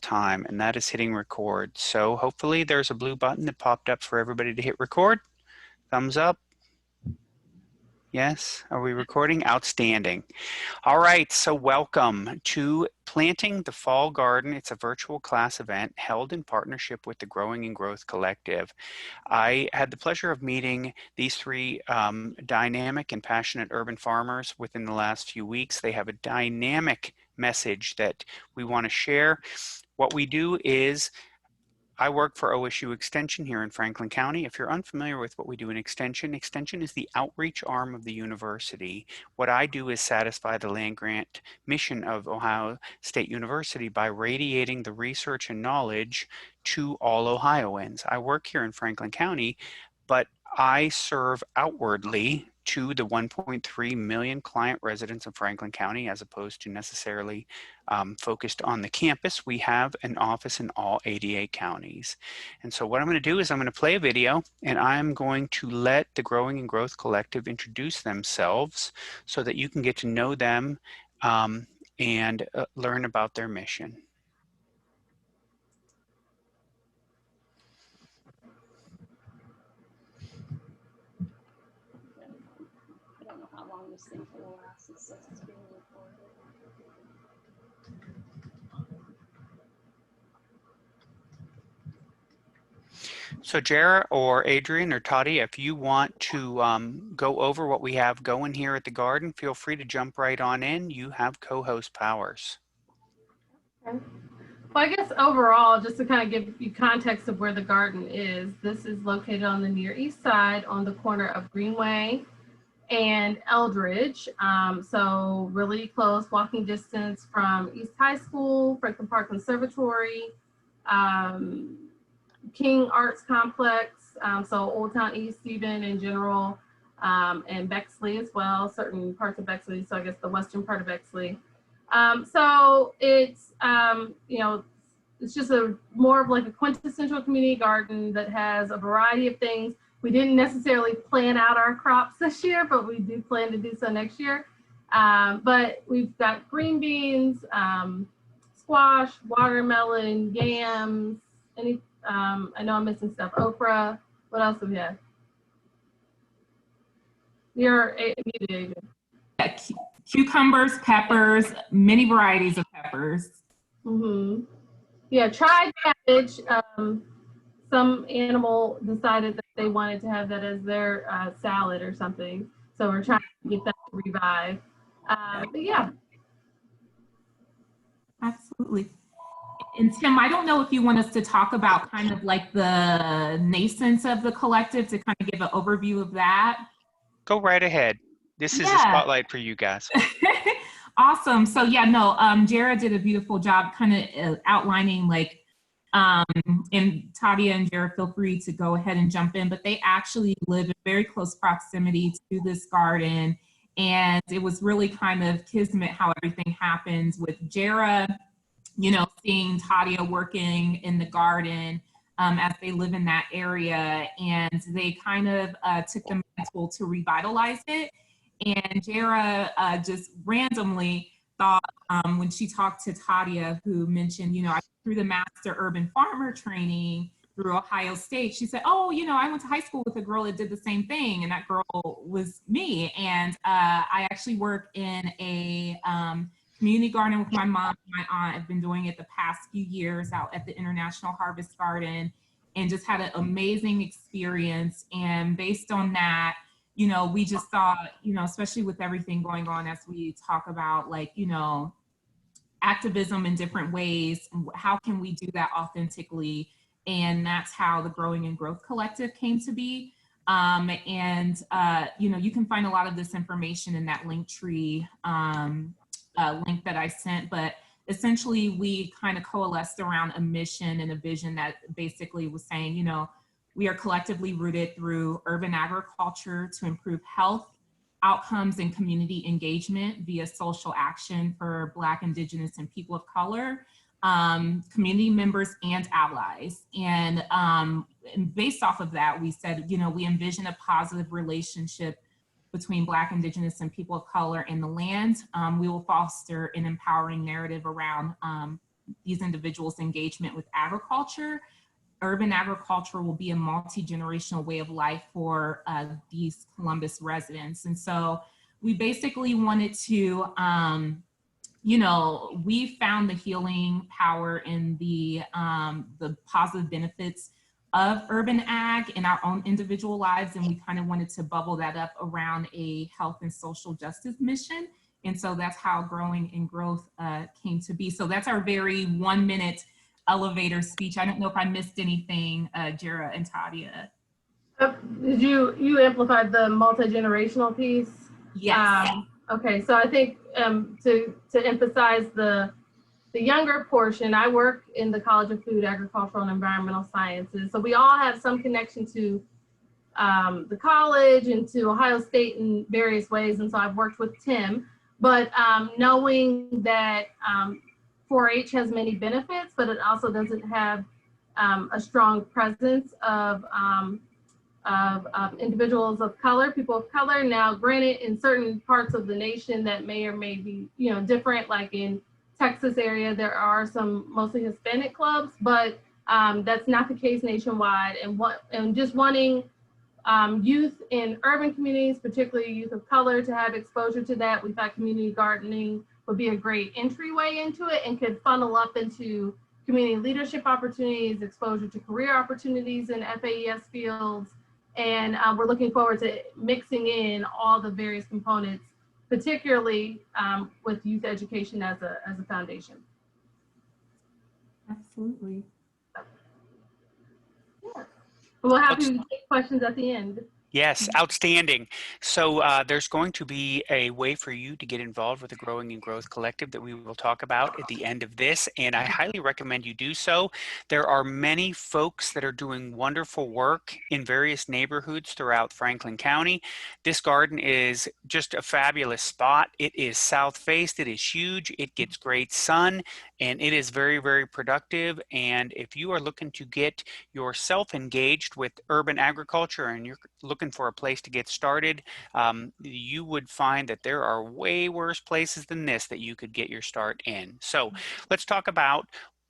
time, and that is hitting record. So hopefully there's a blue button that popped up for everybody to hit record. Thumbs up. Yes, are we recording? Outstanding. All right, so welcome to Planting the Fall Garden. It's a virtual class event held in partnership with the Growing and Growth Collective. I had the pleasure of meeting these three dynamic and passionate urban farmers within the last few weeks. They have a dynamic message that we want to share. What we do is I work for OSU Extension here in Franklin County. If you're unfamiliar with what we do in Extension, Extension is the outreach arm of the university. What I do is satisfy the land-grant mission of Ohio State University by radiating the research and knowledge to all Ohioans. I work here in Franklin County, but I serve outwardly to the 1.3 million client residents of Franklin County, as opposed to necessarily focused on the campus. We have an office in all 88 counties. And so what I'm going to do is I'm going to play a video, and I'm going to let the Growing and Growth Collective introduce themselves so that you can get to know them and learn about their mission. This thing will last. It says it's being recorded. So Jara or Adrian or Toddy, if you want to go over what we have going here at the garden, feel free to jump right on in. You have co-host powers. Okay. Well, I guess overall, just to kind of give you context of where the garden is, this is located on the Near East Side on the corner of Greenway and Eldridge. So really close walking distance from East High School, Franklin Park Conservatory, King Arts Complex, so Old Town East even in general, and Bexley as well, certain parts of Bexley, so I guess the western part of Bexley. So it's, you know, it's just more of like a quintessential community garden that has a variety of things. We didn't necessarily plan out our crops this year, but we do plan to do so next year. But we've got green beans, squash, watermelon, yams, I know I'm missing stuff, okra. What else do we have? You're muted. Yeah, cucumbers, peppers, many varieties of peppers. Mm-hmm. Yeah, tried cabbage. Some animal decided that they wanted to have that as their salad or something. So we're trying to get that to revive. But yeah. Absolutely. And Tim, I don't know if you want us to talk about kind of like the nascence of the collective to kind of give an overview of that. Go right ahead. This is a spotlight for you guys. Awesome. So yeah, no, Jara did a beautiful job kind of outlining like, and Tadia and Jara, feel free to go ahead and jump in, but they actually live in very close proximity to this garden. And it was really kind of kismet how everything happens with Jara, you know, seeing Tadia working in the garden as they live in that area. And they kind of took the mantle to revitalize it. And Jara just randomly thought when she talked to Tadia, who mentioned, you know, through the Master Urban Farmer training through Ohio State, she said, oh, you know, I went to high school with a girl that did the same thing. And that girl was me. And I actually work in a community garden with my mom and my aunt. I've been doing it the past few years out at the International Harvest Garden and just had an amazing experience. And based on that, you know, we just thought, you know, especially with everything going on as we talk about like, you know, activism in different ways, how can we do that authentically? And that's how the Growing and Growth Collective came to be. You know, you can find a lot of this information in that Linktree link that I sent, but essentially we kind of coalesced around a mission and a vision that basically was saying, you know, we are collectively rooted through urban agriculture to improve health outcomes and community engagement via social action for Black, Indigenous, and people of color, community members and allies. And based off of that, we said, you know, we envision a positive relationship between Black, Indigenous, and people of color in the land. We will foster an empowering narrative around these individuals' engagement with agriculture. Urban agriculture will be a multi-generational way of life for these Columbus residents. And so we basically wanted to, we found the healing power in the positive benefits of urban ag in our own individual lives. And we kind of wanted to bubble that up around a health and social justice mission. And so that's how Growing in Growth came to be. So that's our very 1-minute elevator speech. I don't know if I missed anything, Jara and Tadia. Did you amplified the multi-generational piece? Yes. Okay, so I think to emphasize the younger portion, I work in the College of Food, Agricultural, and Environmental Sciences. So we all have some connection to the college and to Ohio State in various ways. And so I've worked with Tim, but knowing that 4-H has many benefits, but it also doesn't have a strong presence of individuals of color, people of color. Now, granted, in certain parts of the nation that may or may be, different, like in Texas area, there are some mostly Hispanic clubs, but that's not the case nationwide. And just wanting youth in urban communities, particularly youth of color, to have exposure to that, we thought community gardening would be a great entryway into it and could funnel up into community leadership opportunities, exposure to career opportunities in FAES fields. And we're looking forward to mixing in all the various components, particularly with youth education as a foundation. Absolutely. We'll have you take questions at the end. Yes, outstanding. So there's going to be a way for you to get involved with the Growing in Growth Collective that we will talk about at the end of this, and I highly recommend you do so. There are many folks that are doing wonderful work in various neighborhoods throughout Franklin County. This garden is just a fabulous spot. It is south-faced, it is huge, it gets great sun, and it is very, very productive. And if you are looking to get yourself engaged with urban agriculture and you're looking for a place to get started, you would find that there are way worse places than this that you could get your start in. So let's talk about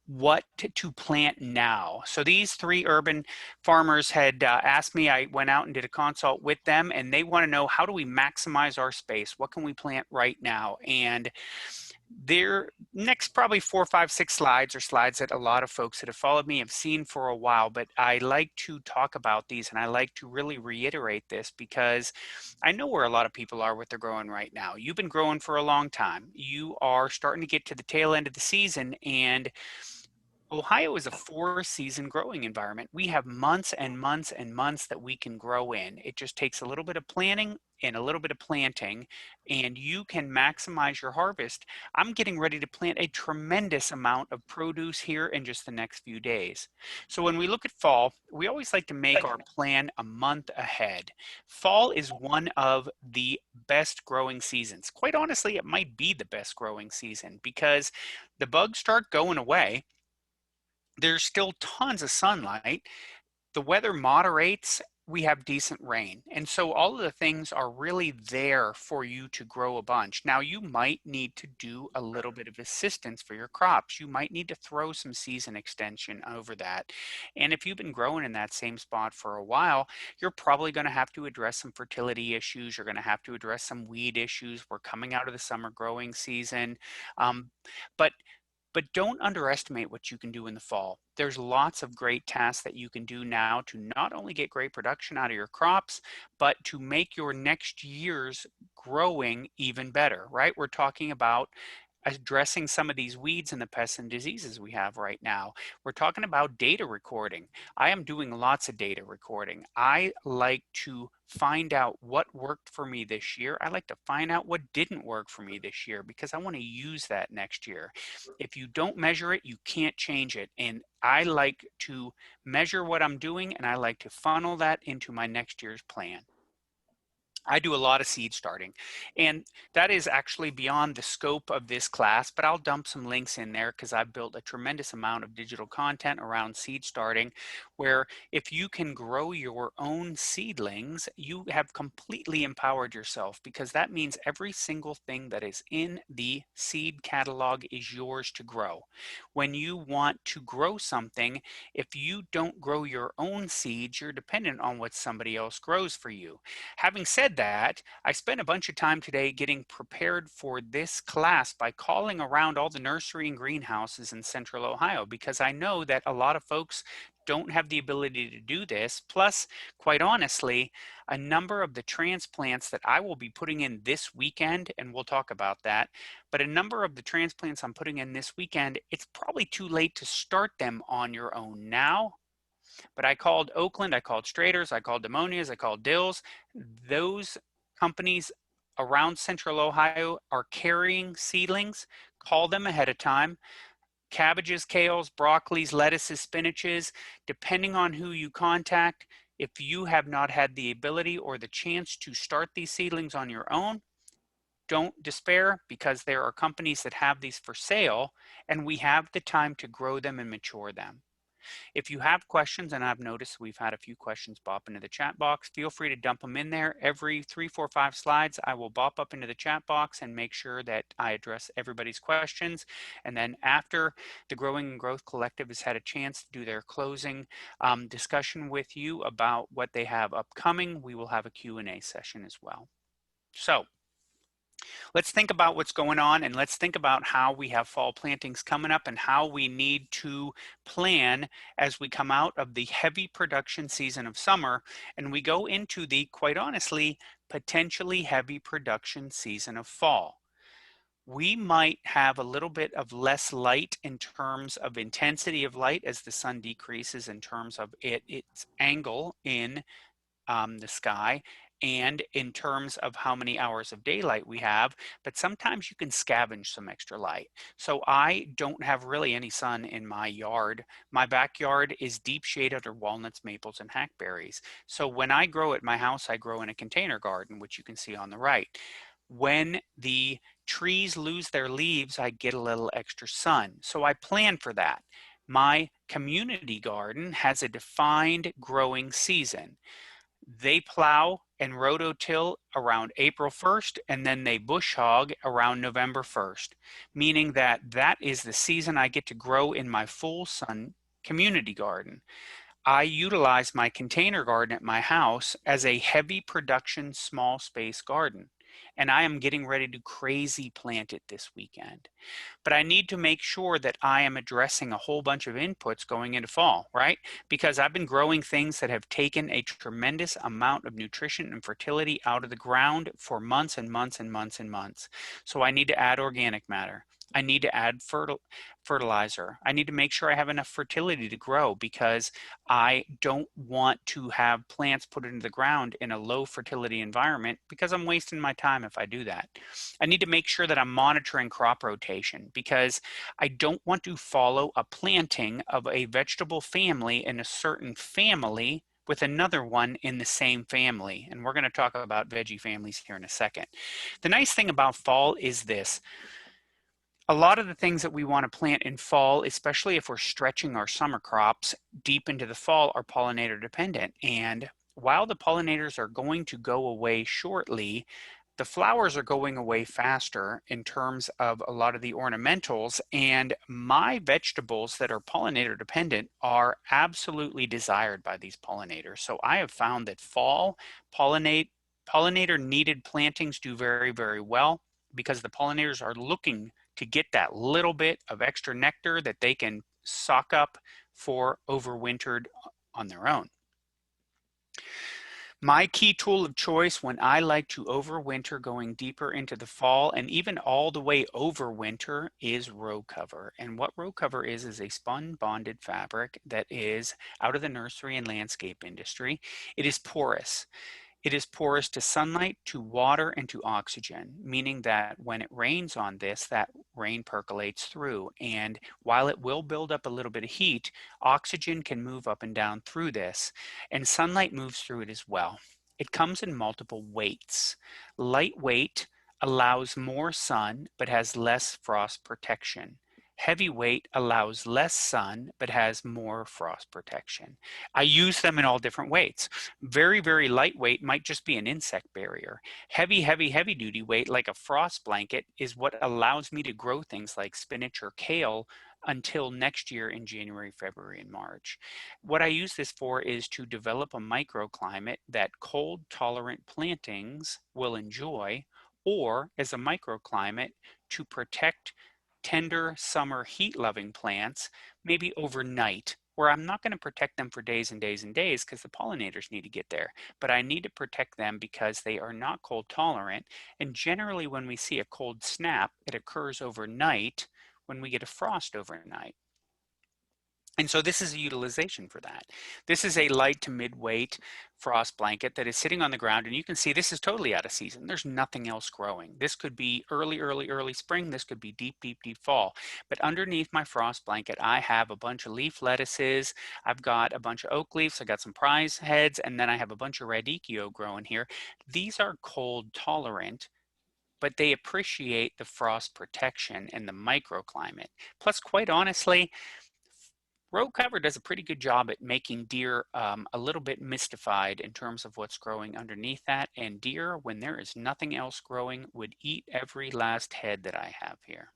what to plant now. So these 3 urban farmers had asked me. I went out and did a consult with them, and they want to know, how do we maximize our space? What can we plant right now? And their next probably 4, 5, 6 slides are slides that a lot of folks that have followed me have seen for a while, but I like to talk about these and I like to really reiterate this because I know where a lot of people are with their growing right now. You've been growing for a long time. You are starting to get to the tail end of the season, and Ohio is a 4-season growing environment. We have months and months and months that we can grow in. It just takes a little bit of planning and a little bit of planting, and you can maximize your harvest. I'm getting ready to plant a tremendous amount of produce here in just the next few days. So when we look at fall, we always like to make our plan a month ahead. Fall is one of the best growing seasons. Quite honestly, it might be the best growing season because the bugs start going away. There's still tons of sunlight. The weather moderates. We have decent rain. And so all of the things are really there for you to grow a bunch. Now, you might need to do a little bit of assistance for your crops. You might need to throw some season extension over that. And if you've been growing in that same spot for a while, you're probably going to have to address some fertility issues. You're going to have to address some weed issues. We're coming out of the summer growing season. But don't underestimate what you can do in the fall. There's lots of great tasks that you can do now to not only get great production out of your crops, but to make your next year's growing even better, right? We're talking about addressing some of these weeds and the pests and diseases we have right now. We're talking about data recording. I am doing lots of data recording. I like to find out what worked for me this year. I like to find out what didn't work for me this year because I want to use that next year. If you don't measure it, you can't change it. And I like to measure what I'm doing, and I like to funnel that into my next year's plan. I do a lot of seed starting, and that is actually beyond the scope of this class, but I'll dump some links in there because I've built a tremendous amount of digital content around seed starting, where if you can grow your own seedlings, you have completely empowered yourself, because that means every single thing that is in the seed catalog is yours to grow. When you want to grow something, if you don't grow your own seeds, you're dependent on what somebody else grows for you. Having said that, I spent a bunch of time today getting prepared for this class by calling around all the nursery and greenhouses in Central Ohio, because I know that a lot of folks don't have the ability to do this. Plus, quite honestly, a number of the transplants that I will be putting in this weekend, and we'll talk about that, but a number of the transplants I'm putting in this weekend, it's probably too late to start them on your own now. But I called Oakland, I called Strader's, I called Demonia's, I called Dill's. Those companies around Central Ohio are carrying seedlings. Call them ahead of time. Cabbages, kales, broccolis, lettuces, spinaches, depending on who you contact, if you have not had the ability or the chance to start these seedlings on your own, don't despair, because there are companies that have these for sale, and we have the time to grow them and mature them. If you have questions, and I've noticed we've had a few questions bop into the chat box, feel free to dump them in there. Every 3, 4, 5 slides, I will bop up into the chat box and make sure that I address everybody's questions. And then after the Growing and Growth Collective has had a chance to do their closing discussion with you about what they have upcoming, we will have a Q&A session as well. So let's think about what's going on, and let's think about how we have fall plantings coming up and how we need to plan as we come out of the heavy production season of summer and we go into the, quite honestly, potentially heavy production season of fall. We might have a little bit of less light in terms of intensity of light as the sun decreases in terms of its angle in the sky, and in terms of how many hours of daylight we have, but sometimes you can scavenge some extra light. So I don't have really any sun in my yard. My backyard is deep shade under walnuts, maples, and hackberries. So when I grow at my house, I grow in a container garden, which you can see on the right. When the trees lose their leaves, I get a little extra sun. So I plan for that. My community garden has a defined growing season. They plow and rototill around April 1st, and then they bush hog around November 1st, meaning that that is the season I get to grow in my full sun community garden. I utilize my container garden at my house as a heavy production small space garden, and I am getting ready to crazy plant it this weekend. But I need to make sure that I am addressing a whole bunch of inputs going into fall, right? Because I've been growing things that have taken a tremendous amount of nutrition and fertility out of the ground for months and months and months and months. So I need to add organic matter. I need to add fertilizer. I need to make sure I have enough fertility to grow, because I don't want to have plants put into the ground in a low fertility environment, because I'm wasting my time if I do that. I need to make sure that I'm monitoring crop rotation, because I don't want to follow a planting of a vegetable family in a certain family with another one in the same family. And we're going to talk about veggie families here in a second. The nice thing about fall is this. A lot of the things that we want to plant in fall, especially if we're stretching our summer crops deep into the fall, are pollinator dependent. And while the pollinators are going to go away shortly, the flowers are going away faster in terms of a lot of the ornamentals, and my vegetables that are pollinator dependent are absolutely desired by these pollinators. So I have found that fall pollinator needed plantings do very, very well, because the pollinators are looking to get that little bit of extra nectar that they can sock up for overwintered on their own. My key tool of choice when I like to overwinter going deeper into the fall and even all the way over winter is row cover. And what row cover is a spun bonded fabric that is out of the nursery and landscape industry. It is porous. It is porous to sunlight, to water, and to oxygen, meaning that when it rains on this, that rain percolates through. And while it will build up a little bit of heat, oxygen can move up and down through this, and sunlight moves through it as well. It comes in multiple weights. Lightweight allows more sun but has less frost protection. Heavyweight allows less sun but has more frost protection. I use them in all different weights. Very, very lightweight might just be an insect barrier. Heavy, heavy, heavy duty weight like a frost blanket is what allows me to grow things like spinach or kale until next year in January, February, and March. What I use this for is to develop a microclimate that cold tolerant plantings will enjoy, or as a microclimate to protect tender summer heat loving plants maybe overnight, where I'm not going to protect them for days and days and days because the pollinators need to get there, but I need to protect them because they are not cold tolerant. And generally when we see a cold snap, it occurs overnight when we get a frost overnight. And so this is a utilization for that. This is a light to mid-weight frost blanket that is sitting on the ground, and you can see this is totally out of season. There's nothing else growing. This could be early spring. This could be deep fall. But underneath my frost blanket, I have a bunch of leaf lettuces. I've got a bunch of oak leaves. I got some prize heads, and then I have a bunch of radicchio growing here. These are cold tolerant, but they appreciate the frost protection and the microclimate. Plus, quite honestly, row cover does a pretty good job at making deer a little bit mystified in terms of what's growing underneath that. And deer, when there is nothing else growing, would eat every last head that I have here.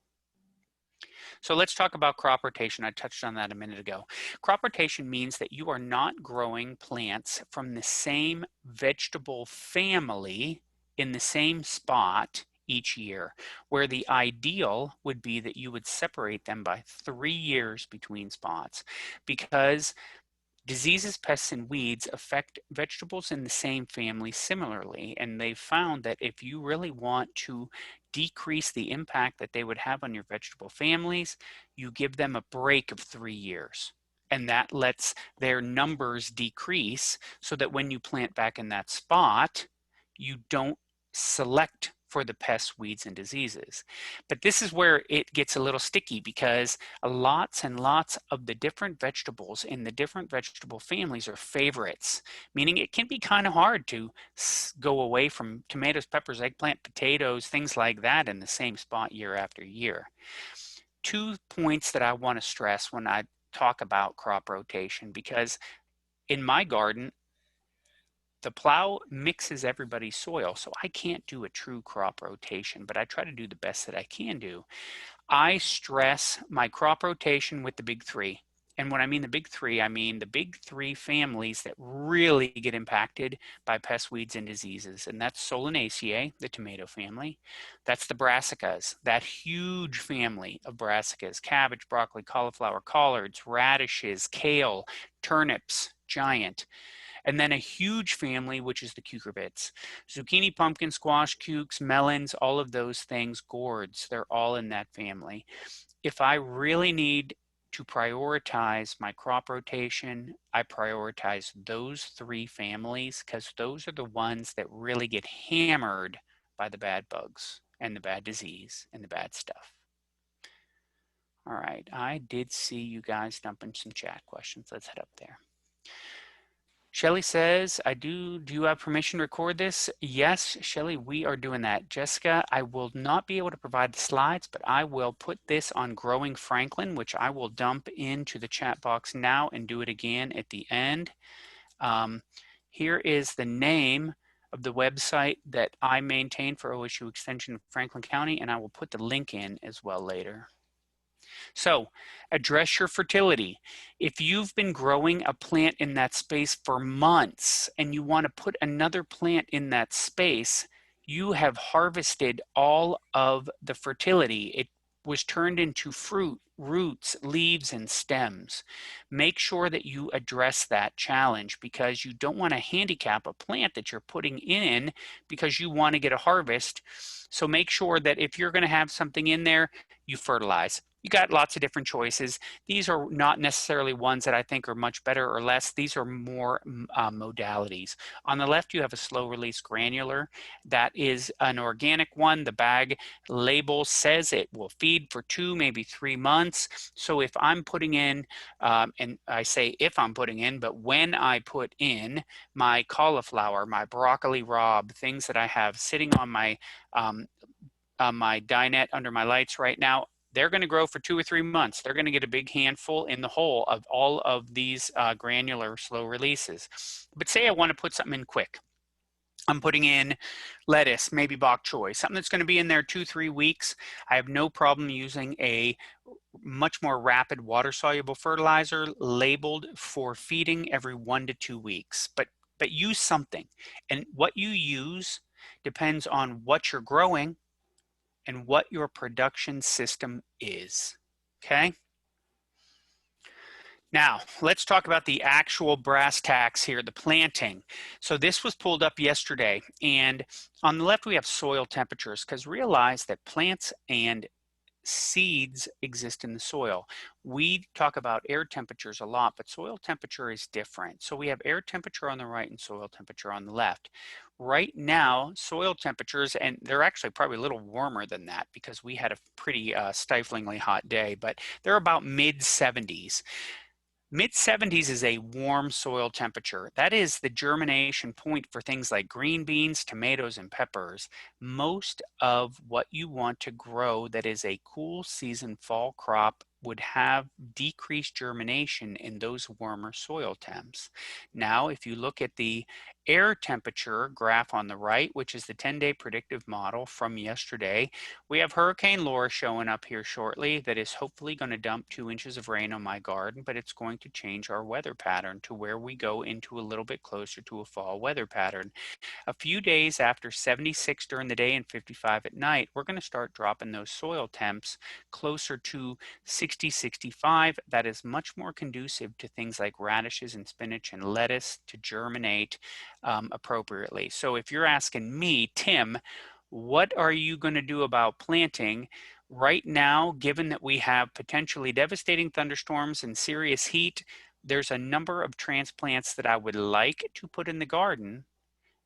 So let's talk about crop rotation. I touched on that a minute ago. Crop rotation means that you are not growing plants from the same vegetable family in the same spot each year, where the ideal would be that you would separate them by 3 years between spots, because diseases, pests, and weeds affect vegetables in the same family similarly. And they've found that if you really want to decrease the impact that they would have on your vegetable families, you give them a break of 3 years. And that lets their numbers decrease so that when you plant back in that spot, you don't select for the pests, weeds, and diseases. But this is where it gets a little sticky, because lots and lots of the different vegetables in the different vegetable families are favorites, meaning it can be kind of hard to go away from tomatoes, peppers, eggplant, potatoes, things like that in the same spot year after year. 2 points that I want to stress when I talk about crop rotation, because in my garden, the plow mixes everybody's soil, so I can't do a true crop rotation, but I try to do the best that I can do. I stress my crop rotation with the big 3. And when I mean the big 3, I mean the big 3 families that really get impacted by pests, weeds, and diseases. And that's Solanaceae, the tomato family. That's the brassicas, that huge family of brassicas: cabbage, broccoli, cauliflower, collards, radishes, kale, turnips, giant. And then a huge family, which is the cucurbits: zucchini, pumpkin, squash, cukes, melons, all of those things, gourds, they're all in that family. If I really need to prioritize my crop rotation, I prioritize those 3 families, because those are the ones that really get hammered by the bad bugs and the bad disease and the bad stuff. All right, I did see you guys dumping some chat questions. Let's head up there. Shelly says, do you have permission to record this? Yes, Shelly, we are doing that. Jessica, I will not be able to provide the slides, but I will put this on Growing Franklin, which I will dump into the chat box now and do it again at the end. Here is the name of the website that I maintain for OSU Extension of Franklin County, and I will put the link in as well later. So address your fertility. If you've been growing a plant in that space for months and you want to put another plant in that space, you have harvested all of the fertility. It was turned into fruit, roots, leaves, and stems. Make sure that you address that challenge, because you don't want to handicap a plant that you're putting in because you want to get a harvest. So make sure that if you're going to have something in there, you fertilize. You got lots of different choices. These are not necessarily ones that I think are much better or less. These are more modalities. On the left, you have a slow release granular. That is an organic one. The bag label says it will feed for 2, maybe 3 months. So if I'm putting in, and I say if I'm putting in, but when I put in my cauliflower, my broccoli rabe, things that I have sitting on my dinette under my lights right now, they're going to grow for 2 or 3 months. They're going to get a big handful in the hole of all of these granular slow releases. But say I want to put something in quick. I'm putting in lettuce, maybe bok choy, something that's going to be in there 2-3 weeks. I have no problem using a much more rapid water-soluble fertilizer labeled for feeding every 1 to 2 weeks. But use something. And what you use depends on what you're growing and what your production system is, okay? Now, let's talk about the actual brass tacks here, the planting. So this was pulled up yesterday, and on the left we have soil temperatures, because realize that plants and seeds exist in the soil. We talk about air temperatures a lot, but soil temperature is different. So we have air temperature on the right and soil temperature on the left. Right now, soil temperatures, and they're actually probably a little warmer than that because we had a pretty stiflingly hot day, but they're about mid-70s. Mid-70s is a warm soil temperature. That is the germination point for things like green beans, tomatoes, and peppers. Most of what you want to grow that is a cool season fall crop would have decreased germination in those warmer soil temps. Now, if you look at the air temperature graph on the right, which is the 10-day predictive model from yesterday, we have Hurricane Laura showing up here shortly that is hopefully going to dump 2 inches of rain on my garden, but it's going to change our weather pattern to where we go into a little bit closer to a fall weather pattern. A few days after 76 during the day and 55 at night, we're going to start dropping those soil temps closer to 60, 65. That is much more conducive to things like radishes and spinach and lettuce to germinate appropriately. So if you're asking me, Tim, what are you going to do about planting? Right now, given that we have potentially devastating thunderstorms and serious heat, there's a number of transplants that I would like to put in the garden,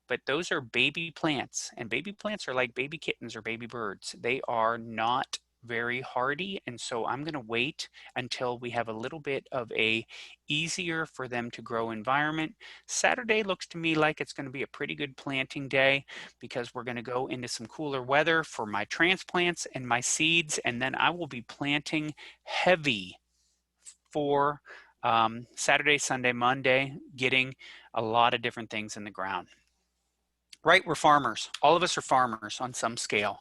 but those are baby plants, and baby plants are like baby kittens or baby birds. They are not very hardy, and so I'm going to wait until we have a little bit of a easier for them to grow environment. Saturday looks to me like it's going to be a pretty good planting day because we're going to go into some cooler weather for my transplants and my seeds, and then I will be planting heavy for Saturday, Sunday, Monday, getting a lot of different things in the ground. Right, we're farmers. All of us are farmers on some scale.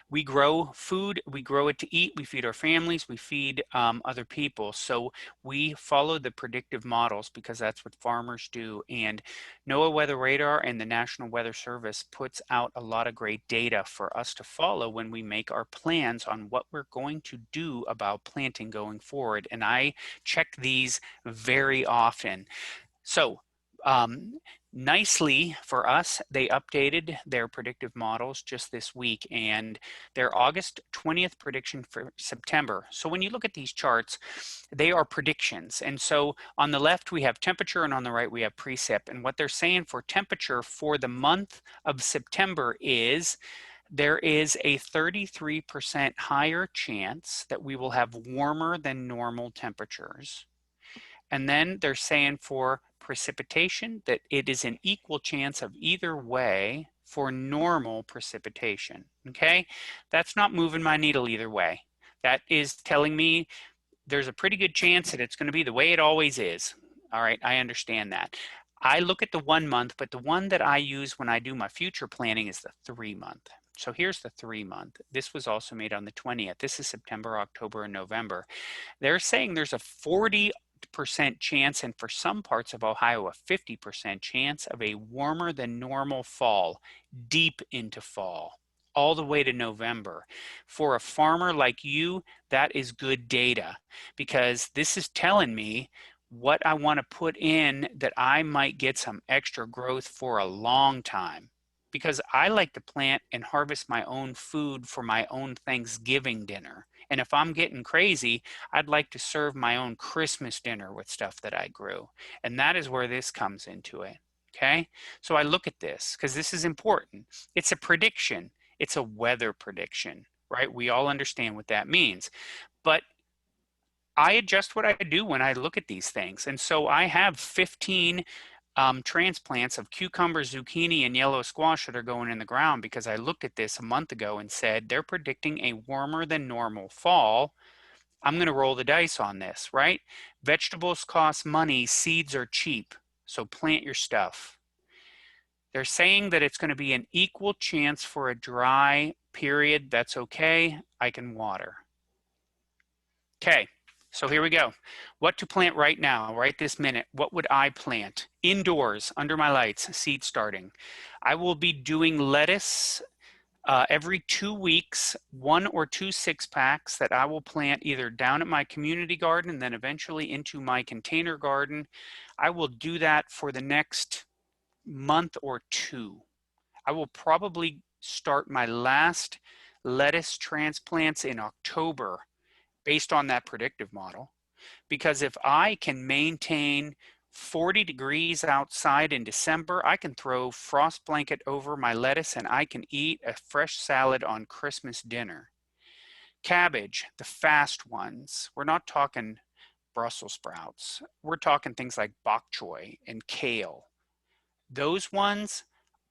We grow food, we grow it to eat, we feed our families, we feed other people. So we follow the predictive models because that's what farmers do. And NOAA Weather Radar and the National Weather Service puts out a lot of great data for us to follow when we make our plans on what we're going to do about planting going forward. And I check these very often. So, nicely for us, they updated their predictive models just this week, and their August 20th prediction for September. So when you look at these charts, they are predictions. And so on the left, we have temperature, and on the right, we have precip. And what they're saying for temperature for the month of September is there is a 33% higher chance that we will have warmer than normal temperatures. And then they're saying for precipitation that it is an equal chance of either way for normal precipitation, okay? That's not moving my needle either way. That is telling me there's a pretty good chance that it's going to be the way it always is. All right, I understand that. I look at the 1 month, but the one that I use when I do my future planning is the 3 month. So here's the 3 month. This was also made on the 20th. This is September, October, and November. They're saying there's a 40% chance, and for some parts of Ohio, a 50% chance of a warmer than normal fall, deep into fall, all the way to November. For a farmer like you, that is good data because this is telling me what I want to put in that I might get some extra growth for a long time. Because I like to plant and harvest my own food for my own Thanksgiving dinner. And if I'm getting crazy, I'd like to serve my own Christmas dinner with stuff that I grew. And that is where this comes into it. Okay, so I look at this because this is important. It's a prediction. It's a weather prediction, right? We all understand what that means. But I adjust what I do when I look at these things. And so I have 15 transplants of cucumber, zucchini, and yellow squash that are going in the ground because I looked at this a month ago and said they're predicting a warmer than normal fall. I'm going to roll the dice on this, right? Vegetables cost money, seeds are cheap, so plant your stuff. They're saying that it's going to be an equal chance for a dry period. That's okay. I can water. Okay, so here we go. What to plant right now, right this minute? What would I plant? Indoors, under my lights, seed starting. I will be doing lettuce every 2 weeks, 1 or 2 6-packs that I will plant either down at my community garden and then eventually into my container garden. I will do that for the next month or 2. I will probably start my last lettuce transplants in October based on that predictive model, because if I can maintain 40 degrees outside in December, I can throw frost blanket over my lettuce and I can eat a fresh salad on Christmas dinner. Cabbage, the fast ones, we're not talking Brussels sprouts. We're talking things like bok choy and kale. Those ones,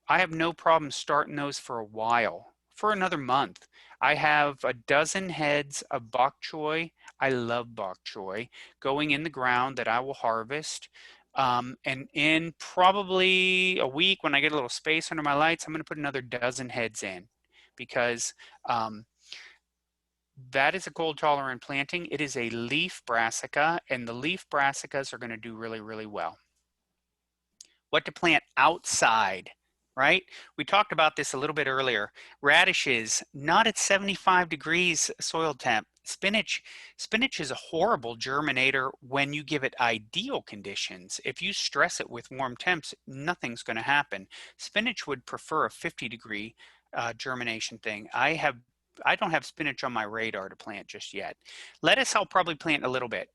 I have no problem starting those for a while, for another month. I have a dozen heads of bok choy. I love bok choy going in the ground that I will harvest. And in probably a week, when I get a little space under my lights, I'm going to put another dozen heads in because that is a cold tolerant planting. It is a leaf brassica, and the leaf brassicas are going to do really, really well. What to plant outside, right? We talked about this a little bit earlier. Radishes, not at 75 degrees soil temp. Spinach is a horrible germinator when you give it ideal conditions. If you stress it with warm temps, nothing's going to happen. Spinach would prefer a 50-degree germination thing. I don't have spinach on my radar to plant just yet. Lettuce, I'll probably plant a little bit.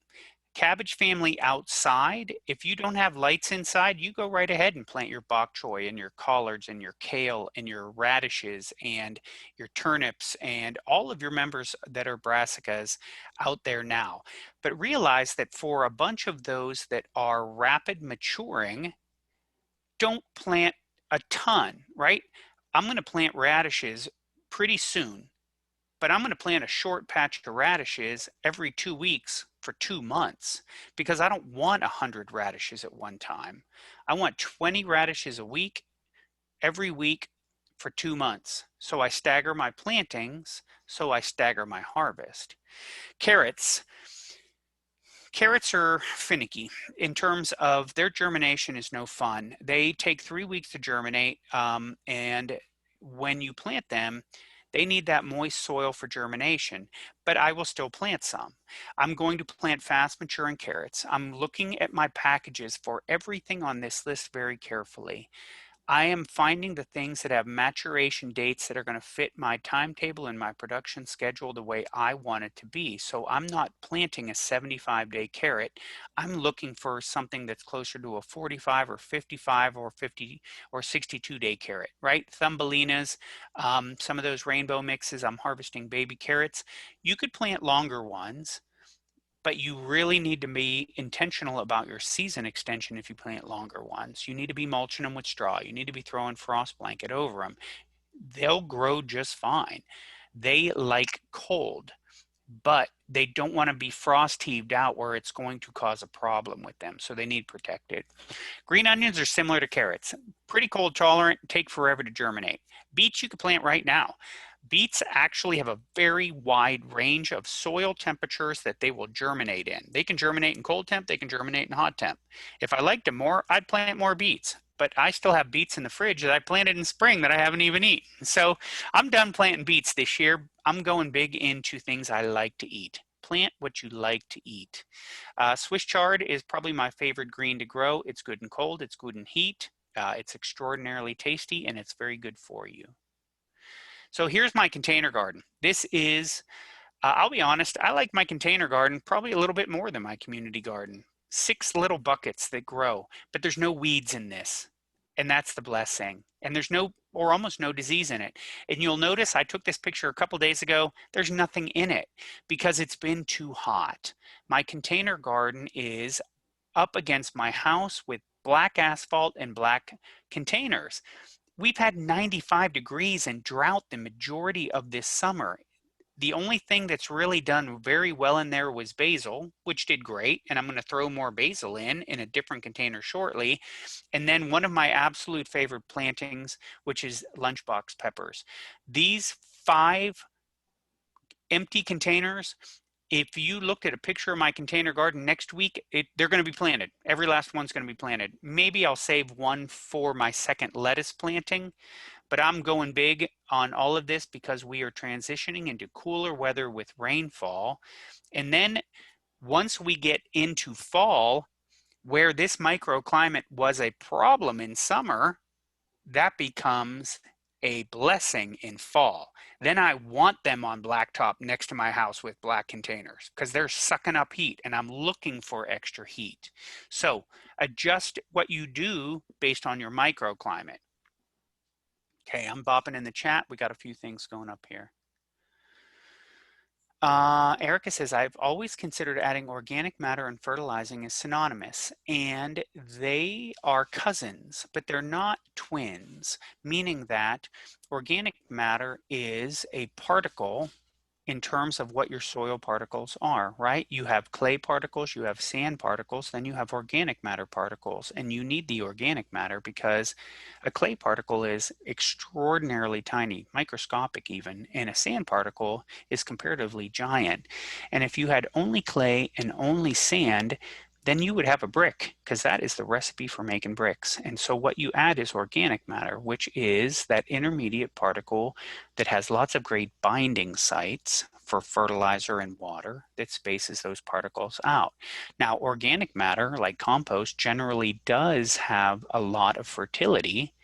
Cabbage family outside, if you don't have lights inside, you go right ahead and plant your bok choy and your collards and your kale and your radishes and your turnips and all of your members that are brassicas out there now. But realize that for a bunch of those that are rapid maturing, don't plant a ton, right? I'm going to plant radishes pretty soon, but I'm going to plant a short patch of radishes every 2 weeks for 2 months because I don't want 100 radishes at one time. I want 20 radishes a week, every week for 2 months. So I stagger my plantings, so I stagger my harvest. Carrots. Carrots are finicky in terms of their germination is no fun. They take 3 weeks to germinate, and when you plant them, they need that moist soil for germination, but I will still plant some. I'm going to plant fast maturing carrots. I'm looking at my packages for everything on this list very carefully. I am finding the things that have maturation dates that are going to fit my timetable and my production schedule the way I want it to be. So I'm not planting a 75-day carrot. I'm looking for something that's closer to a 45 or 55 or 50 or 62-day carrot, right? Thumbelinas, some of those rainbow mixes, I'm harvesting baby carrots. You could plant longer ones, but you really need to be intentional about your season extension if you plant longer ones. You need to be mulching them with straw. You need to be throwing frost blanket over them. They'll grow just fine. They like cold, but they don't want to be frost heaved out where it's going to cause a problem with them. So they need protected. Green onions are similar to carrots. Pretty cold tolerant, take forever to germinate. Beets you can plant right now. Beets actually have a very wide range of soil temperatures that they will germinate in. They can germinate in cold temp, they can germinate in hot temp. If I liked them more, I'd plant more beets, but I still have beets in the fridge that I planted in spring that I haven't even eaten. So I'm done planting beets this year. I'm going big into things I like to eat. Plant what you like to eat. Swiss chard is probably my favorite green to grow. It's good in cold, it's good in heat, it's extraordinarily tasty, and it's very good for you. So here's my container garden. This is I'll be honest, I like my container garden probably a little bit more than my community garden. 6 little buckets that grow, but there's no weeds in this. And that's the blessing. And there's no, or almost no disease in it. And you'll notice I took this picture a couple days ago. There's nothing in it because it's been too hot. My container garden is up against my house with black asphalt and black containers. We've had 95 degrees and drought the majority of this summer. The only thing that's really done very well in there was basil, which did great. And I'm going to throw more basil in a different container shortly. And then one of my absolute favorite plantings, which is lunchbox peppers. These 5 empty containers, if you looked at a picture of my container garden next week, they're going to be planted. Every last one's going to be planted. Maybe I'll save one for my second lettuce planting. But I'm going big on all of this because we are transitioning into cooler weather with rainfall. And then once we get into fall, where this microclimate was a problem in summer, that becomes a blessing in fall. Then I want them on blacktop next to my house with black containers because they're sucking up heat and I'm looking for extra heat. So adjust what you do based on your microclimate. Okay, I'm bopping in the chat. We got a few things going up here. Erica says, I've always considered adding organic matter and fertilizing as synonymous, and they are cousins, but they're not twins, meaning that organic matter is a particle in terms of what your soil particles are, right? You have clay particles, you have sand particles, then you have organic matter particles, and you need the organic matter because a clay particle is extraordinarily tiny, microscopic even, and a sand particle is comparatively giant. And if you had only clay and only sand, then you would have a brick because that is the recipe for making bricks. And so what you add is organic matter, which is that intermediate particle that has lots of great binding sites for fertilizer and water that spaces those particles out. Now, organic matter, like compost, generally does have a lot of fertility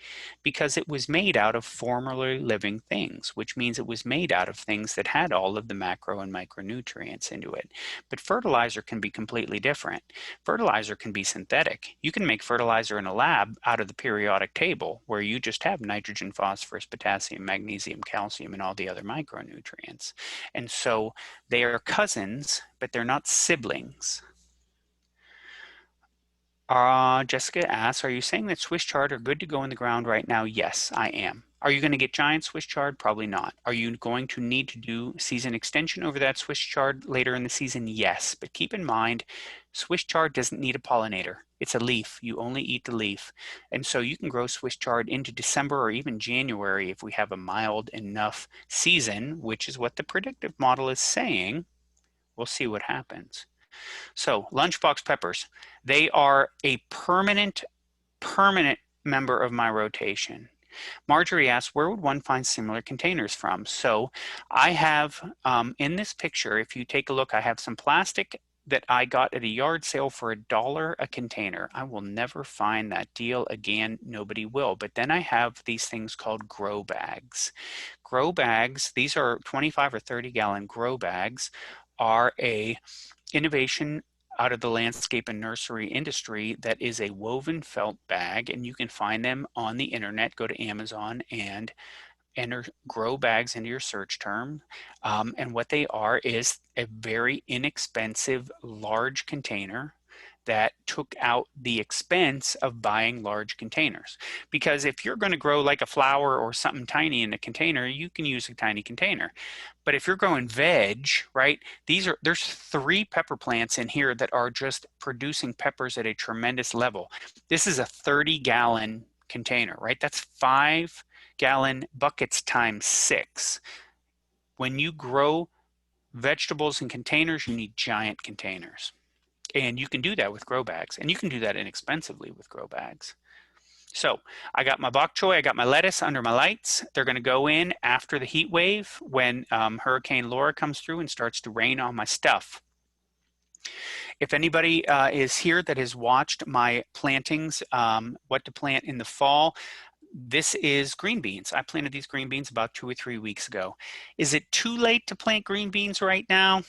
because it was made out of formerly living things, which means it was made out of things that had all of the macro and micronutrients into it. But fertilizer can be completely different. Fertilizer can be synthetic. You can make fertilizer in a lab out of the periodic table where you just have nitrogen, phosphorus, potassium, magnesium, calcium, and all the other micronutrients. And so they are cousins, but they're not siblings. Jessica asks, are you saying that Swiss chard are good to go in the ground right now? Yes, I am. Are you going to get giant Swiss chard? Probably not. Are you going to need to do season extension over that Swiss chard later in the season? Yes, but keep in mind, Swiss chard doesn't need a pollinator. It's a leaf. You only eat the leaf. And so you can grow Swiss chard into December or even January if we have a mild enough season, which is what the predictive model is saying. We'll see what happens. So lunchbox peppers, they are a permanent member of my rotation. Marjorie asks, where would one find similar containers from? So I have in this picture, if you take a look, I have some plastic that I got at a yard sale for $1 a container. I will never find that deal again. Nobody will. But then I have these things called grow bags. Grow bags, these are 25 or 30 gallon grow bags, are a innovation out of the landscape and nursery industry that is a woven felt bag, and you can find them on the internet. Go to Amazon and enter grow bags into your search term. And what they are is a very inexpensive large container that took out the expense of buying large containers. Because if you're going to grow like a flower or something tiny in a container, you can use a tiny container. But if you're growing veg, right, there's 3 pepper plants in here that are just producing peppers at a tremendous level. This is a 30-gallon container, right? That's 5-gallon buckets times 6. When you grow vegetables in containers, you need giant containers. And you can do that with grow bags, and you can do that inexpensively with grow bags. So I got my bok choy, I got my lettuce under my lights. They're going to go in after the heat wave when Hurricane Laura comes through and starts to rain on my stuff. If anybody is here that has watched my plantings, what to plant in the fall, This is green beans. I planted these green beans about 2 or 3 weeks ago. Is it too late to plant green beans right now?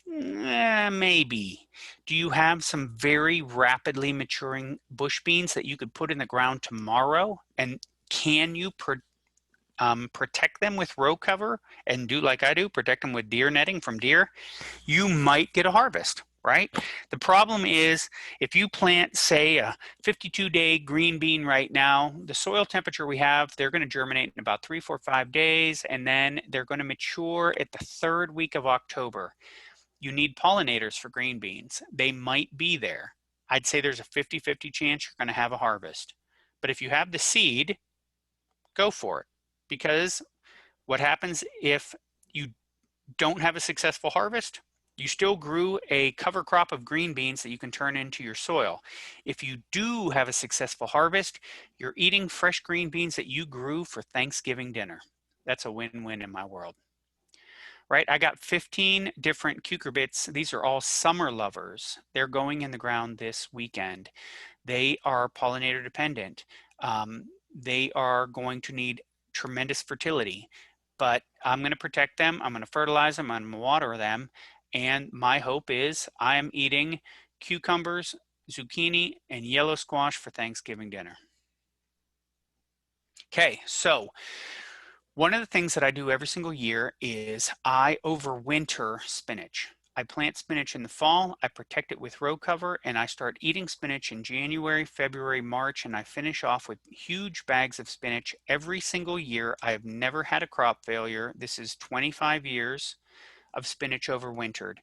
Maybe. Do you have some very rapidly maturing bush beans that you could put in the ground tomorrow? And can you protect them with row cover and do like I do, protect them with deer netting from deer? You might get a harvest, right? The problem is if you plant, say, a 52-day green bean right now, the soil temperature we have, they're going to germinate in about 3, 4, 5 days, and then they're going to mature at the 3rd week of October. You need pollinators for green beans. They might be there. I'd say there's a 50-50 chance you're going to have a harvest. But if you have the seed, go for it. Because what happens if you don't have a successful harvest? You still grew a cover crop of green beans that you can turn into your soil. If you do have a successful harvest, you're eating fresh green beans that you grew for Thanksgiving dinner. That's a win-win in my world. Right, I got 15 different cucurbits. These are all summer lovers. They're going in the ground this weekend. They are pollinator dependent. They are going to need tremendous fertility, but I'm going to protect them. I'm going to fertilize them. I'm going to water them. And my hope is I am eating cucumbers, zucchini, and yellow squash for Thanksgiving dinner. Okay, so one of the things that I do every single year is I overwinter spinach. I plant spinach in the fall, I protect it with row cover, and I start eating spinach in January, February, March, and I finish off with huge bags of spinach every single year. I have never had a crop failure. This is 25 years of spinach overwintered.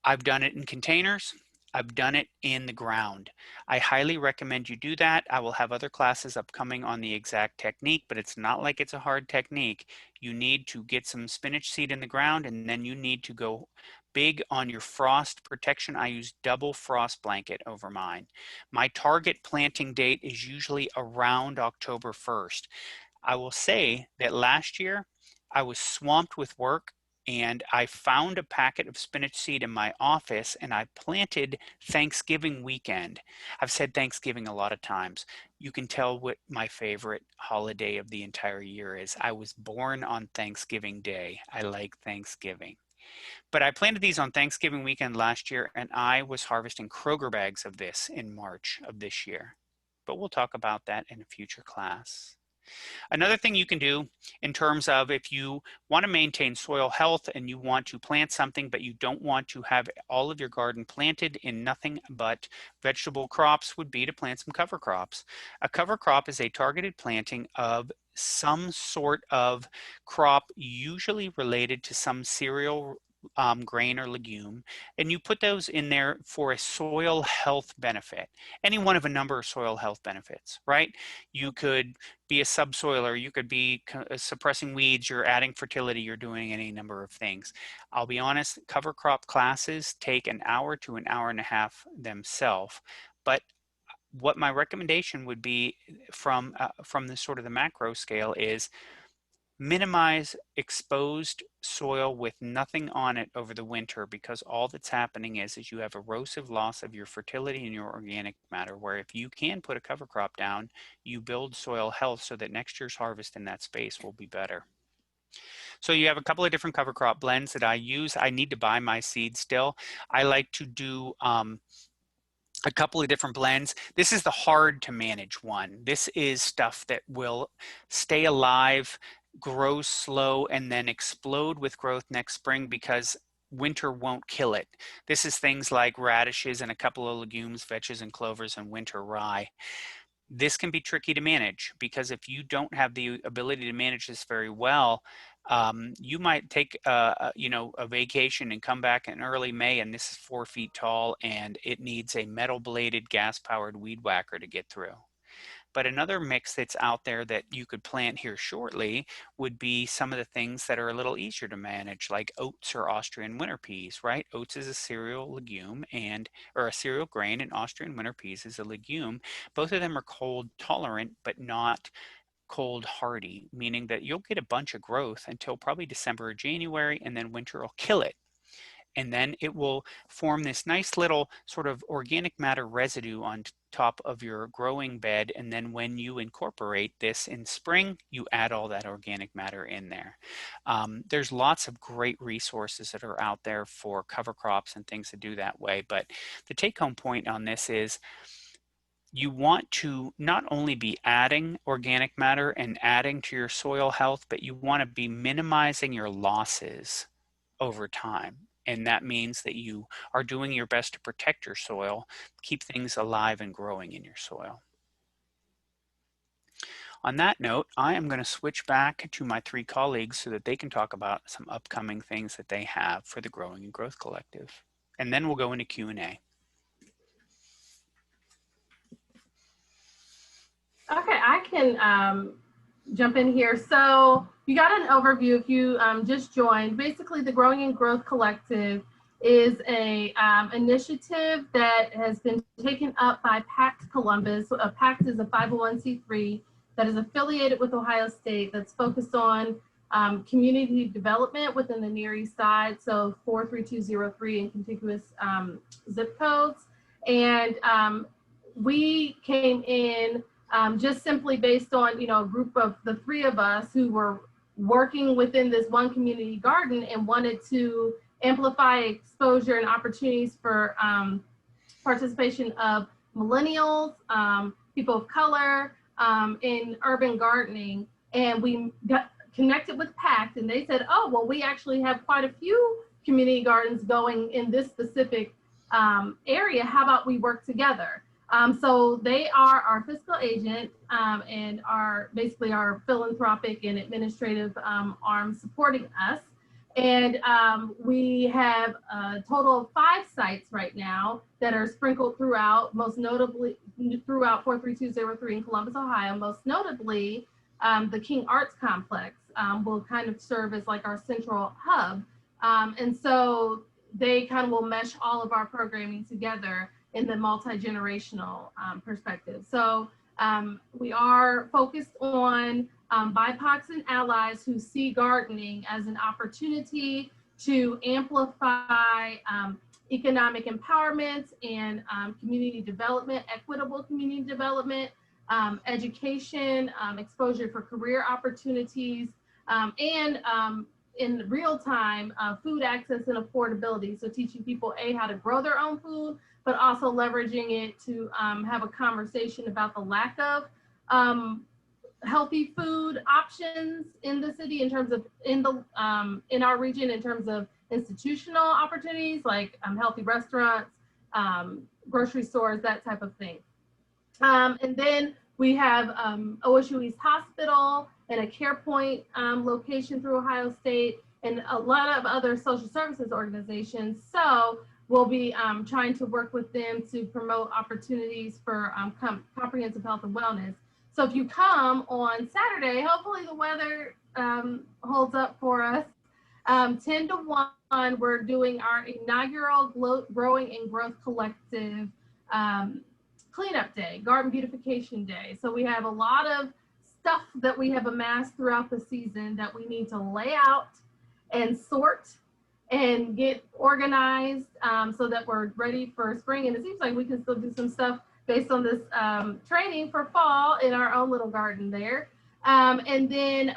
I've done it in containers. I've done it in the ground. I highly recommend you do that. I will have other classes upcoming on the exact technique, but it's not like it's a hard technique. You need to get some spinach seed in the ground, and then you need to go big on your frost protection. I use double frost blanket over mine. My target planting date is usually around October 1st. I will say that last year I was swamped with work, and I found a packet of spinach seed in my office and I planted Thanksgiving weekend. I've said Thanksgiving a lot of times. You can tell what my favorite holiday of the entire year is. I was born on Thanksgiving Day. I like Thanksgiving. But I planted these on Thanksgiving weekend last year, and I was harvesting Kroger bags of this in March of this year. But we'll talk about that in a future class. Another thing you can do in terms of if you want to maintain soil health and you want to plant something, but you don't want to have all of your garden planted in nothing but vegetable crops, would be to plant some cover crops. A cover crop is a targeted planting of some sort of crop, usually related to some cereal grain or legume, and you put those in there for a soil health benefit. Any one of a number of soil health benefits, right? You could be a subsoiler, you could be suppressing weeds, you're adding fertility, you're doing any number of things. I'll be honest, cover crop classes take an hour to an hour and a half themselves, but what my recommendation would be from the sort of the macro scale is minimize exposed soil with nothing on it over the winter, because all that's happening is you have erosive loss of your fertility and your organic matter, where if you can put a cover crop down, you build soil health so that next year's harvest in that space will be better. So you have a couple of different cover crop blends that I use. I need to buy my seed still. I like to do a couple of different blends. This is the hard to manage one. This is stuff that will stay alive, grow slow, and then explode with growth next spring because winter won't kill it. This is things like radishes and a couple of legumes, vetches and clovers, and winter rye. This can be tricky to manage because if you don't have the ability to manage this very well, you might take a vacation and come back in early May, and this is 4 feet tall and it needs a metal bladed gas powered weed whacker to get through. But another mix that's out there that you could plant here shortly would be some of the things that are a little easier to manage, like oats or Austrian winter peas, right? Oats is a cereal legume or a cereal grain, and Austrian winter peas is a legume. Both of them are cold tolerant, but not cold hardy, meaning that you'll get a bunch of growth until probably December or January, and then winter will kill it. and then it will form this nice little sort of organic matter residue on top of your growing bed. And then when you incorporate this in spring, you add all that organic matter in there. There's lots of great resources that are out there for cover crops and things to do that way. But the take-home point on this is you want to not only be adding organic matter and adding to your soil health, but you want to be minimizing your losses over time. And that means that you are doing your best to protect your soil, keep things alive and growing in your soil. On that note, I am going to switch back to my three colleagues so that they can talk about some upcoming things that they have for the Growing and Growth Collective. And then we'll go into Q&A. Okay, I can jump in here. So you got an overview if you just joined. Basically, the Growing and Growth Collective is a initiative that has been taken up by PACT Columbus. PACT is a 501c3 that is affiliated with Ohio State that's focused on community development within the Near East Side, so 43203 in contiguous zip codes. And we came in just simply based on, a group of the three of us who were working within this one community garden and wanted to amplify exposure and opportunities for participation of millennials, people of color in urban gardening. And we got connected with PACT, and they said, oh, well, we actually have quite a few community gardens going in this specific area. How about we work together? So they are our fiscal agent and are basically our philanthropic and administrative arm supporting us. And we have a total of 5 sites right now that are sprinkled throughout, most notably throughout 43203 in Columbus, Ohio. Most notably, the King Arts Complex will kind of serve as like our central hub. And so they kind of will mesh all of our programming together in the multi-generational perspective. So we are focused on BIPOCs and allies who see gardening as an opportunity to amplify economic empowerment and community development, equitable community development, education, exposure for career opportunities, and in real time, food access and affordability. So teaching people, how to grow their own food, but also leveraging it to have a conversation about the lack of healthy food options in the city in terms of in our region in terms of institutional opportunities like healthy restaurants, grocery stores, that type of thing. And then we have OSU East Hospital and a CarePoint location through Ohio State and a lot of other social services organizations. So we'll be trying to work with them to promote opportunities for comprehensive health and wellness. So if you come on Saturday, hopefully the weather holds up for us. 10 to 1, we're doing our inaugural Growing and Growth Collective cleanup day, garden beautification day. So we have a lot of stuff that we have amassed throughout the season that we need to lay out and sort and get organized so that we're ready for spring. And it seems like we can still do some stuff based on this training for fall in our own little garden there. And then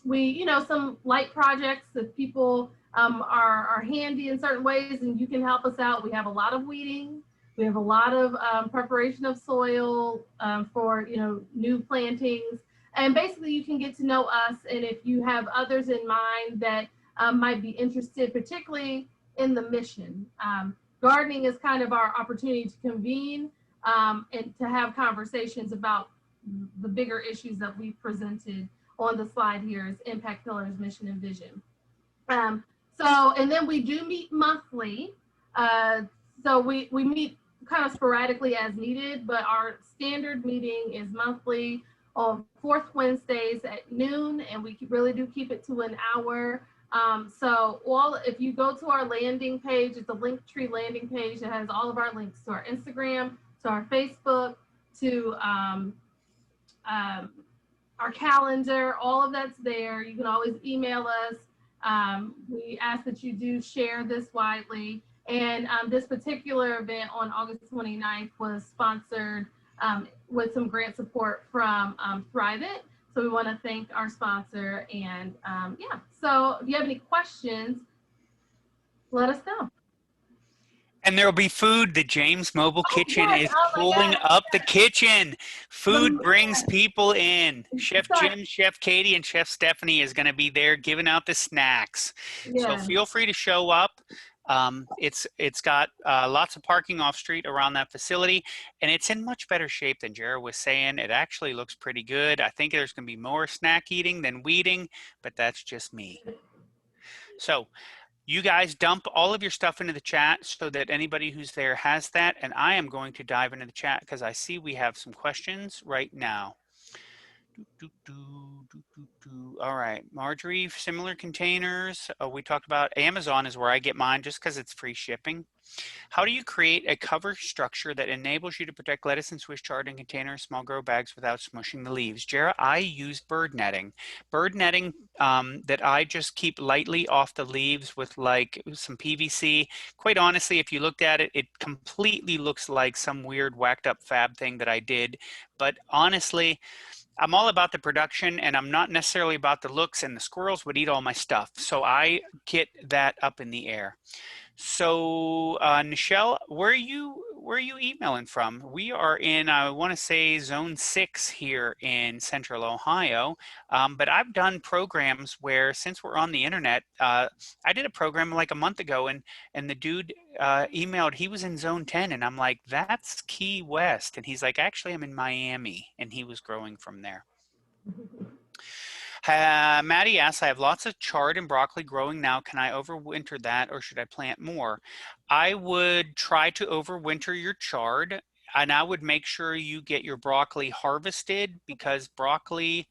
we, some light projects if people are handy in certain ways and you can help us out. We have a lot of weeding. We have a lot of preparation of soil for, new plantings. And basically you can get to know us. And if you have others in mind that might be interested, particularly in the mission. Gardening is kind of our opportunity to convene and to have conversations about the bigger issues that we presented on the slide here is Impact Pillars, Mission, and Vision. And then we do meet monthly. So we meet kind of sporadically as needed, but our standard meeting is monthly on 4th Wednesdays at noon, and we really do keep it to an hour. If you go to our landing page, it's a Linktree landing page that has all of our links to our Instagram, to our Facebook, to our calendar, all of that's there. You can always email us We ask that you do share this widely. And this particular event on August 29th was sponsored with some grant support from Thrive It. So we want to thank our sponsor. And yeah, so if you have any questions, let us know. And there'll be food. The James Mobile Kitchen yes. is Oh my pulling God. up the kitchen. Food brings people in. Chef Sorry. Jim, Chef Katie, and Chef Stephanie is going to be there giving out the snacks. So Yeah. feel free to show up. It's got lots of parking off street around that facility, and it's in much better shape than Jared was saying. It actually looks pretty good. I think there's going to be more snack eating than weeding, but that's just me. So you guys dump all of your stuff into the chat so that anybody who's there has that. And I am going to dive into the chat because I see we have some questions right now. All right, Marjorie, similar containers. We talked about Amazon is where I get mine just because it's free shipping. How do you create a cover structure that enables you to protect lettuce and Swiss chard in containers, small grow bags without smushing the leaves? Jara, I use bird netting. Bird netting that I just keep lightly off the leaves with like some PVC. Quite honestly, if you looked at it, it completely looks like some weird whacked up fab thing that I did. But honestly, I'm all about the production and I'm not necessarily about the looks, and the squirrels would eat all my stuff. So I get that up in the air. So Nichelle, where are you emailing from? We are in, I want to say, zone 6 here in central Ohio. But I've done programs where, since we're on the internet, I did a program like a month ago, and the dude emailed, he was in zone 10, and I'm like, that's Key West. And he's like, actually, I'm in Miami, and he was growing from there. Maddie asks, I have lots of chard and broccoli growing now. Can I overwinter that, or should I plant more? I would try to overwinter your chard, and I would make sure you get your broccoli harvested, because broccoli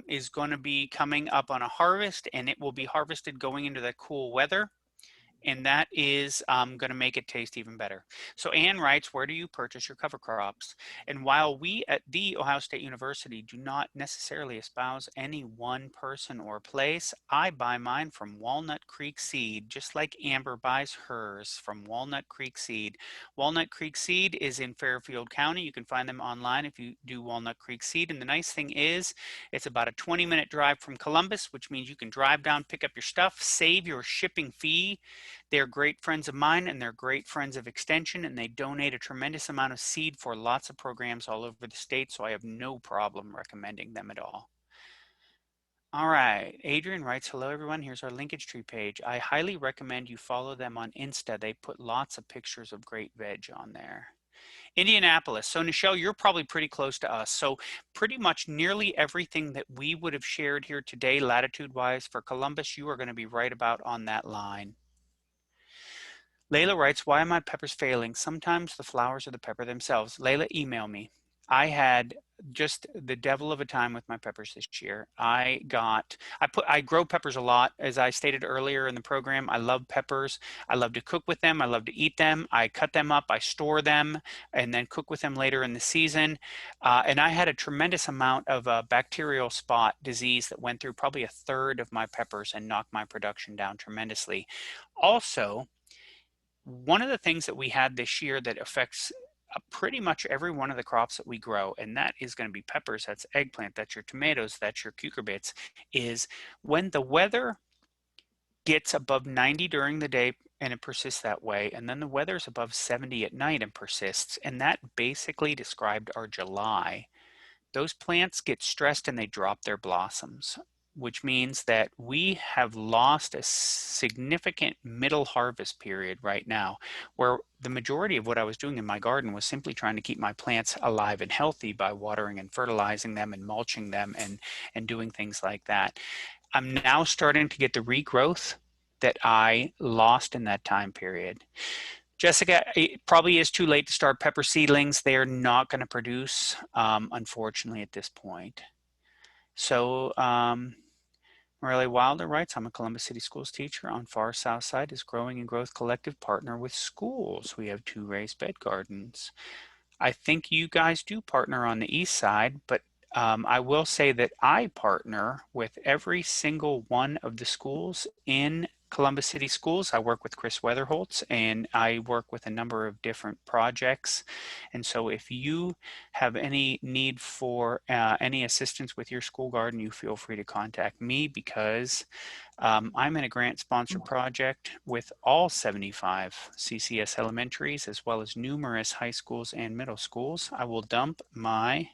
is going to be coming up on a harvest, and it will be harvested going into the cool weather. And that is going to make it taste even better. So Ann writes, where do you purchase your cover crops? And while we at The Ohio State University do not necessarily espouse any one person or place, I buy mine from Walnut Creek Seed, just like Amber buys hers from Walnut Creek Seed. Walnut Creek Seed is in Fairfield County. You can find them online if you do Walnut Creek Seed. And the nice thing is, it's about a 20-minute drive from Columbus, which means you can drive down, pick up your stuff, save your shipping fee. They're great friends of mine, and they're great friends of Extension, and they donate a tremendous amount of seed for lots of programs all over the state, so I have no problem recommending them at all. All right, Adrian writes, hello everyone, here's our linkage tree page. I highly recommend you follow them on Insta. They put lots of pictures of great veg on there. Indianapolis. So Nichelle, you're probably pretty close to us. So pretty much nearly everything that we would have shared here today, latitude-wise for Columbus, you are going to be right about on that line. Layla writes, why are my peppers failing? Sometimes the flowers are the pepper themselves. Layla, email me. I had just the devil of a time with my peppers this year. I grow peppers a lot. As I stated earlier in the program, I love peppers. I love to cook with them. I love to eat them. I cut them up, I store them, and then cook with them later in the season. And I had a tremendous amount of bacterial spot disease that went through probably a third of my peppers and knocked my production down tremendously. Also, one of the things that we had this year that affects pretty much every one of the crops that we grow, and that is going to be peppers, that's eggplant, that's your tomatoes, that's your cucurbits, is when the weather gets above 90 during the day and it persists that way, and then the weather's above 70 at night and persists, and that basically described our July. Those plants get stressed and they drop their blossoms, which means that we have lost a significant middle harvest period right now, where the majority of what I was doing in my garden was simply trying to keep my plants alive and healthy by watering and fertilizing them and mulching them and doing things like that. I'm now starting to get the regrowth that I lost in that time period. Jessica, it probably is too late to start pepper seedlings. They are not going to produce, unfortunately, at this point. So, Morelli Wilder writes, I'm a Columbus City Schools teacher on far south side is Growing and Growth Collective partner with schools. We have 2 raised bed gardens. I think you guys do partner on the east side, but I will say that I partner with every single one of the schools in Columbus City Schools. I work with Chris Weatherholtz, and I work with a number of different projects. And so if you have any need for any assistance with your school garden, you feel free to contact me, because I'm in a grant sponsored project with all 75 CCS elementaries, as well as numerous high schools and middle schools. I will dump my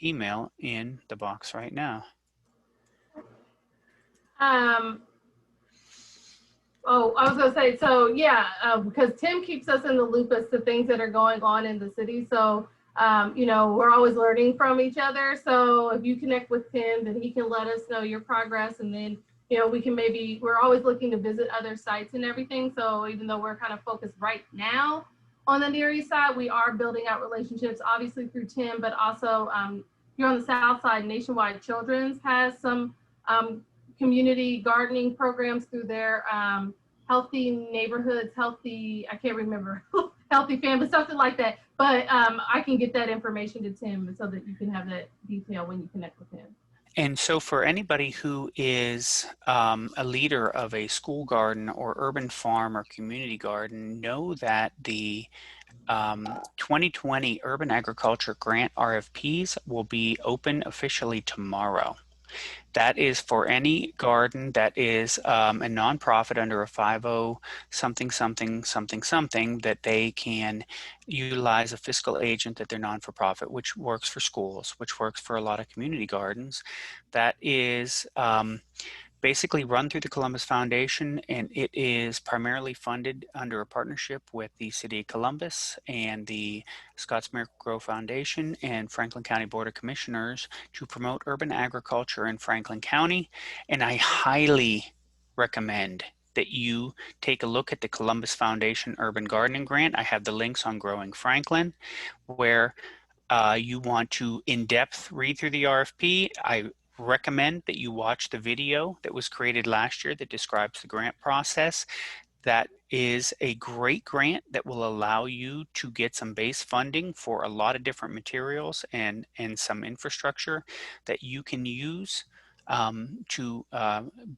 email in the box right now. Oh, I was gonna say, so yeah, because Tim keeps us in the loop as to things that are going on in the city. So, you know, we're always learning from each other. So if you connect with Tim, then he can let us know your progress. And then, you know, we can maybe, we're always looking to visit other sites and everything. So even though we're kind of focused right now on the Near East side, we are building out relationships, obviously through Tim, but also here on the South side, Nationwide Children's has some community gardening programs through their healthy neighborhoods, healthy, I can't remember, healthy family, something like that. But I can get that information to Tim so that you can have that detail when you connect with him. And so for anybody who is a leader of a school garden or urban farm or community garden, know that the 2020 Urban Agriculture Grant RFPs will be open officially tomorrow. That is for any garden that is a nonprofit under a 50 something something something something, that they can utilize a fiscal agent that they're non-for-profit, which works for schools, which works for a lot of community gardens. That is basically run through the Columbus Foundation, and it is primarily funded under a partnership with the City of Columbus and the Scotts Miracle-Gro Foundation and Franklin County Board of Commissioners to promote urban agriculture in Franklin County. And I highly recommend that you take a look at the Columbus Foundation Urban Gardening Grant. I have the links on Growing Franklin, where you want to in-depth read through the RFP. I recommend that you watch the video that was created last year that describes the grant process. That is a great grant that will allow you to get some base funding for a lot of different materials and some infrastructure that you can use to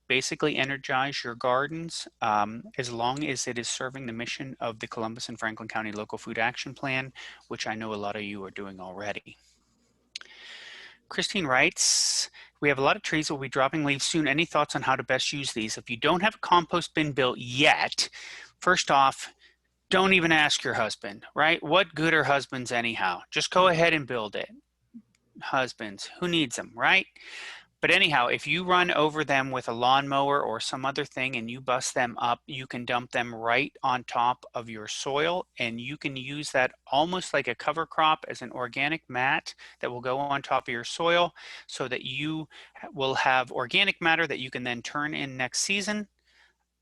basically energize your gardens, as long as it is serving the mission of the Columbus and Franklin County Local Food Action Plan, which I know a lot of you are doing already. Christine writes, we have a lot of trees that will be dropping leaves soon. Any thoughts on how to best use these? If you don't have a compost bin built yet, first off, don't even ask your husband, right? What good are husbands anyhow? Just go ahead and build it. Husbands, who needs them, right? But anyhow, if you run over them with a lawnmower or some other thing and you bust them up, you can dump them right on top of your soil, and you can use that almost like a cover crop as an organic mat that will go on top of your soil, so that you will have organic matter that you can then turn in next season,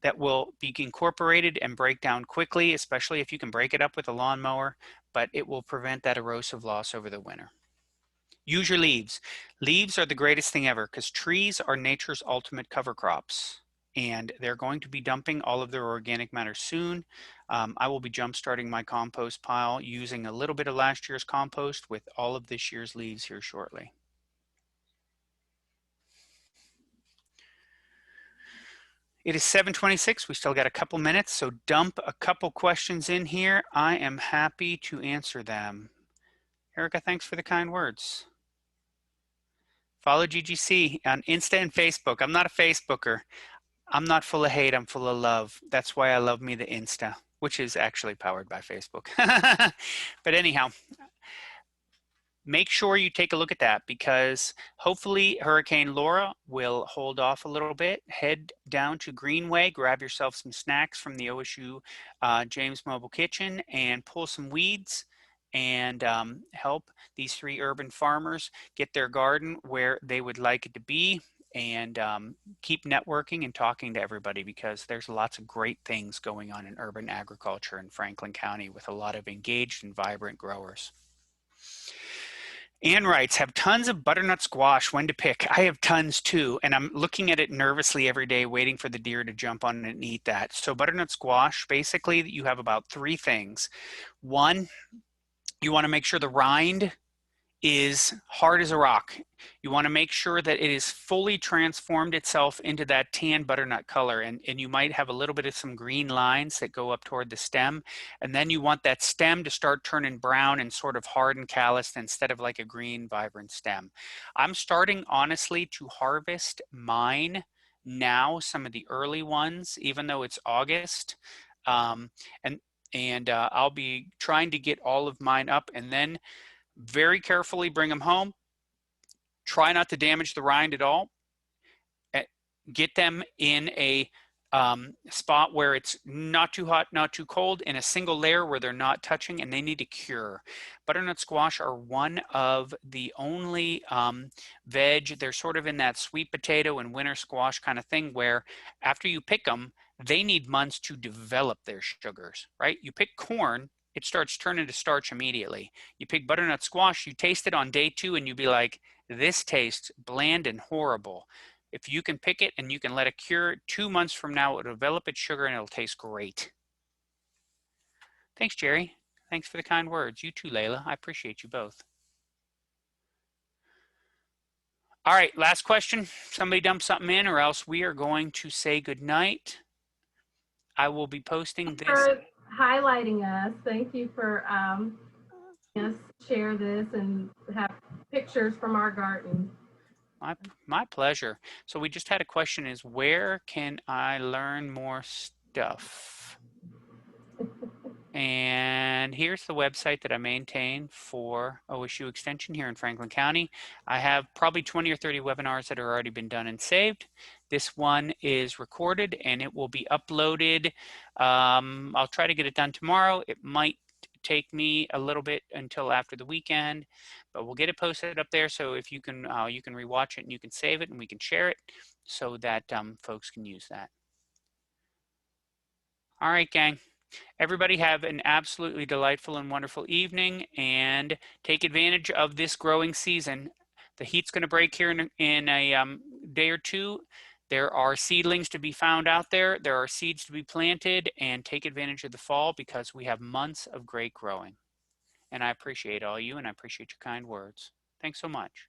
that will be incorporated and break down quickly, especially if you can break it up with a lawnmower, but it will prevent that erosive loss over the winter. Use your leaves. Leaves are the greatest thing ever, because trees are nature's ultimate cover crops, and they're going to be dumping all of their organic matter soon. I will be jump starting my compost pile using a little bit of last year's compost with all of this year's leaves here shortly. It is 7:26. We still got a couple minutes, so dump a couple questions in here. I am happy to answer them. Erica, thanks for the kind words. Follow GGC on Insta and Facebook. I'm not a Facebooker. I'm not full of hate. I'm full of love. That's why I love me the Insta, which is actually powered by Facebook. But anyhow, make sure you take a look at that, because hopefully Hurricane Laura will hold off a little bit. Head down to Greenway, grab yourself some snacks from the OSU James Mobile Kitchen, and pull some weeds and help these 3 urban farmers get their garden where they would like it to be, and keep networking and talking to everybody, because there's lots of great things going on in urban agriculture in Franklin County with a lot of engaged and vibrant growers. Ann writes, have tons of butternut squash, when to pick? I have tons too, and I'm looking at it nervously every day, waiting for the deer to jump on it and eat that. So butternut squash, basically you have about 3 things. One, you want to make sure the rind is hard as a rock. You want to make sure that it is fully transformed itself into that tan butternut color, and you might have a little bit of some green lines that go up toward the stem, and then you want that stem to start turning brown and sort of hard and calloused instead of like a green vibrant stem. I'm starting honestly to harvest mine now, some of the early ones, even though it's August, and I'll be trying to get all of mine up and then very carefully bring them home. Try not to damage the rind at all. Get them in a spot where it's not too hot, not too cold, in a single layer where they're not touching, and they need to cure. Butternut squash are one of the only veg, they're sort of in that sweet potato and winter squash kind of thing where after you pick them, they need months to develop their sugars, right? You pick corn, it starts turning to starch immediately. You pick butternut squash, you taste it on day 2 and you be like, this tastes bland and horrible. If you can pick it and you can let it cure, 2 months from now, it'll develop its sugar and it'll taste great. Thanks, Jerry. Thanks for the kind words. You too, Layla. I appreciate you both. All right, last question. Somebody dump something in or else we are going to say goodnight. I will be posting this. For highlighting us. Thank you for us share this and have pictures from our garden. My pleasure. So we just had a question is, where can I learn more stuff? And here's the website that I maintain for OSU Extension here in Franklin County. I have probably 20 or 30 webinars that have already been done and saved. This one is recorded and it will be uploaded. I'll try to get it done tomorrow. It might take me a little bit until after the weekend, but we'll get it posted up there. So if you can rewatch it and you can save it and we can share it so that folks can use that. All right, gang. Everybody have an absolutely delightful and wonderful evening and take advantage of this growing season. The heat's going to break here in a day or two. There are seedlings to be found out there. There are seeds to be planted, and take advantage of the fall because we have months of great growing. And I appreciate all you and I appreciate your kind words. Thanks so much.